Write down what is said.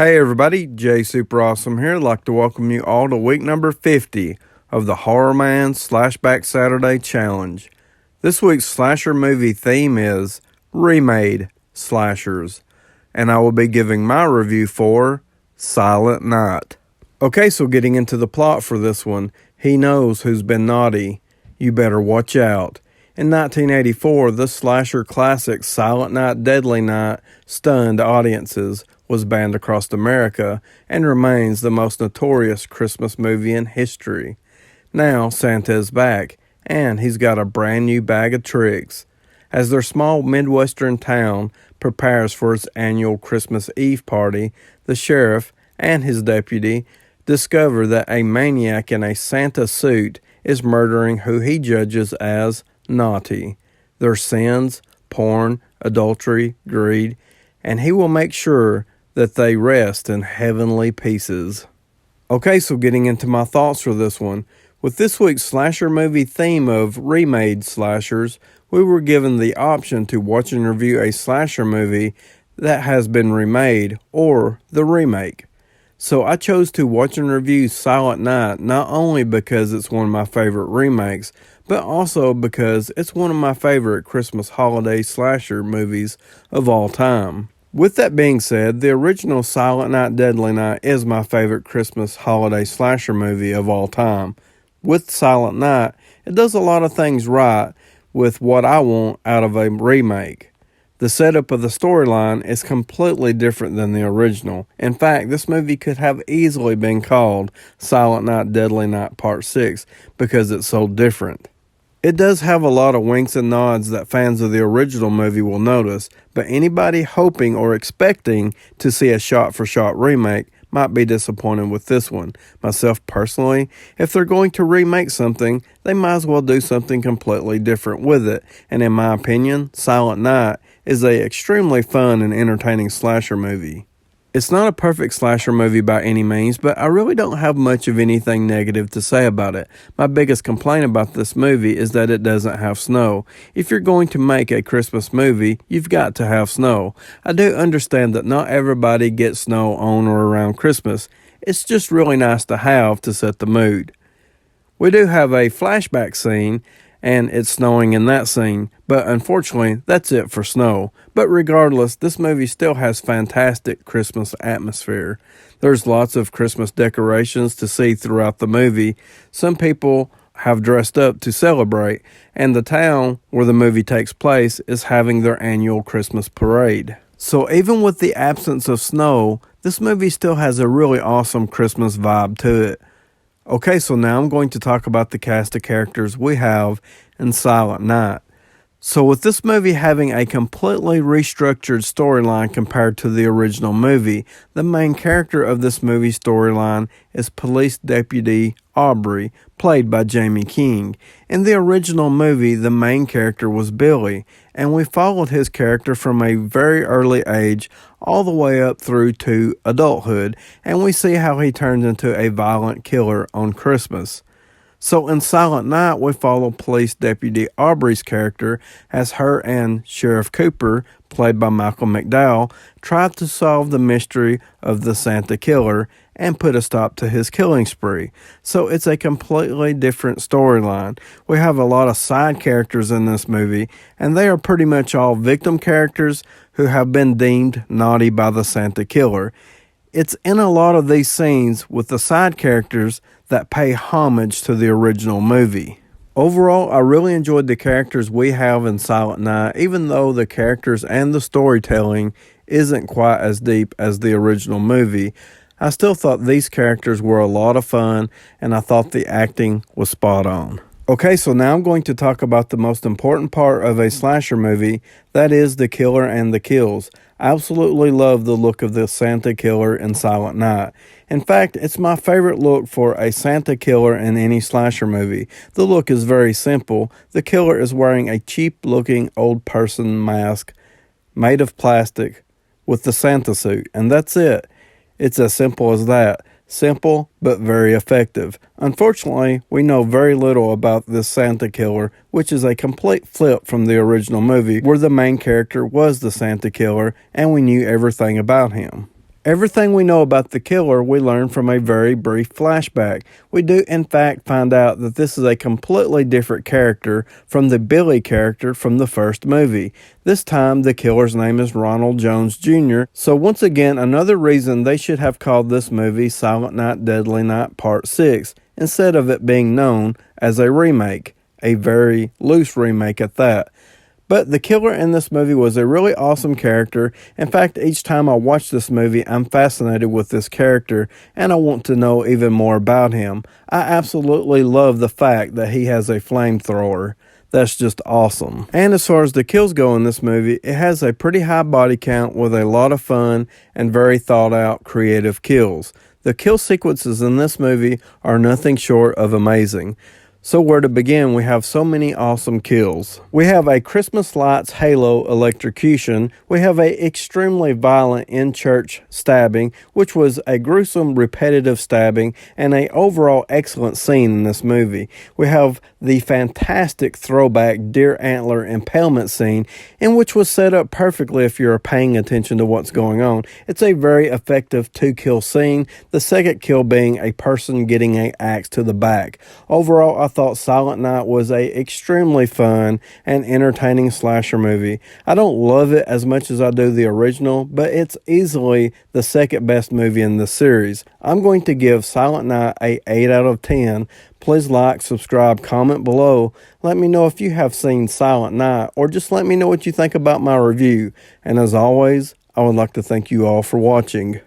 Hey everybody, Jay Super Awesome here. I'd like to welcome you all to week number 50 of the TheHORRORman's SlashBack Saturday Challenge. This week's slasher movie theme is Remade Slashers, and I will be giving my review for Silent Night. Okay, so getting into the plot for this one, he knows who's been naughty. You better watch out. In 1984, the slasher classic Silent Night, Deadly Night stunned audiences, was banned across America, and remains the most notorious Christmas movie in history. Now, Santa is back, and he's got a brand new bag of tricks. As their small Midwestern town prepares for its annual Christmas Eve party, the sheriff and his deputy discover that a maniac in a Santa suit is murdering who he judges as naughty. Their sins, porn, adultery, greed, and he will make sure that they rest in heavenly pieces. Okay, so getting into my thoughts for this one. With this week's slasher movie theme of remade slashers, we were given the option to watch and review a slasher movie that has been remade or the remake. So I chose to watch and review Silent Night not only because it's one of my favorite remakes, but also because it's one of my favorite Christmas holiday slasher movies of all time. With that being said, the original Silent Night, Deadly Night is my favorite Christmas holiday slasher movie of all time. With Silent Night, it does a lot of things right with what I want out of a remake. The setup of the storyline is completely different than the original. In fact, this movie could have easily been called Silent Night, Deadly Night Part 6 because it's so different. It does have a lot of winks and nods that fans of the original movie will notice, but anybody hoping or expecting to see a shot-for-shot remake might be disappointed with this one. Myself personally, if they're going to remake something, they might as well do something completely different with it, and in my opinion, Silent Night is an extremely fun and entertaining slasher movie. It's not a perfect slasher movie by any means, but I really don't have much of anything negative to say about it. My biggest complaint about this movie is that it doesn't have snow. If you're going to make a Christmas movie, you've got to have snow. I do understand that not everybody gets snow on or around Christmas. It's just really nice to have to set the mood. We do have a flashback scene, and it's snowing in that scene, but unfortunately, that's it for snow. But regardless, this movie still has fantastic Christmas atmosphere. There's lots of Christmas decorations to see throughout the movie. Some people have dressed up to celebrate, and the town where the movie takes place is having their annual Christmas parade. So even with the absence of snow, this movie still has a really awesome Christmas vibe to it. Okay, so now I'm going to talk about the cast of characters we have in Silent Night. So with this movie having a completely restructured storyline compared to the original movie, the main character of this movie storyline is Police Deputy Aubrey, played by Jamie King. In the original movie, the main character was Billy, and we followed his character from a very early age all the way up through to adulthood, and we see how he turns into a violent killer on Christmas. So in Silent Night, we follow Police Deputy Aubrey's character as her and Sheriff Cooper, played by Michael McDowell, try to solve the mystery of the Santa killer and put a stop to his killing spree. So it's a completely different storyline. We have a lot of side characters in this movie, and they are pretty much all victim characters who have been deemed naughty by the Santa killer. It's in a lot of these scenes with the side characters that pay homage to the original movie. Overall, I really enjoyed the characters we have in Silent Night, even though the characters and the storytelling isn't quite as deep as the original movie. I still thought these characters were a lot of fun, and I thought the acting was spot on. Okay, so now I'm going to talk about the most important part of a slasher movie, that is the killer and the kills. I absolutely love the look of the Santa killer in Silent Night. In fact, it's my favorite look for a Santa killer in any slasher movie. The look is very simple. The killer is wearing a cheap-looking old person mask made of plastic with the Santa suit, and that's it. It's as simple as that. Simple, but very effective. Unfortunately, we know very little about this Santa killer, which is a complete flip from the original movie, where the main character was the Santa killer, and we knew everything about him. Everything we know about the killer we learn from a very brief flashback. We do in fact find out that this is a completely different character from the Billy character from the first movie. This time the killer's name is Ronald Jones Jr., so once again another reason they should have called this movie Silent Night Deadly Night Part 6 instead of it being known as a remake, a very loose remake at that. But the killer in this movie was a really awesome character. In fact, each time I watch this movie, I'm fascinated with this character and I want to know even more about him. I absolutely love the fact that he has a flamethrower. That's just awesome. And as far as the kills go in this movie, it has a pretty high body count with a lot of fun and very thought out creative kills. The kill sequences in this movie are nothing short of amazing. So where to begin? We have so many awesome kills. We have a Christmas lights halo electrocution. We have a extremely violent in-church stabbing, which was a gruesome repetitive stabbing and a overall excellent scene in this movie. We have the fantastic throwback deer antler impalement scene, in which was set up perfectly if you're paying attention to what's going on. It's a very effective 2-kill scene, the second kill being a person getting an axe to the back. Overall, I thought Silent Night was a extremely fun and entertaining slasher movie. I don't love it as much as I do the original, but it's easily the second best movie in the series. I'm going to give Silent Night a 8 out of 10. Please like, subscribe, comment below. Let me know if you have seen Silent Night, or just let me know what you think about my review. And as always, I would like to thank you all for watching.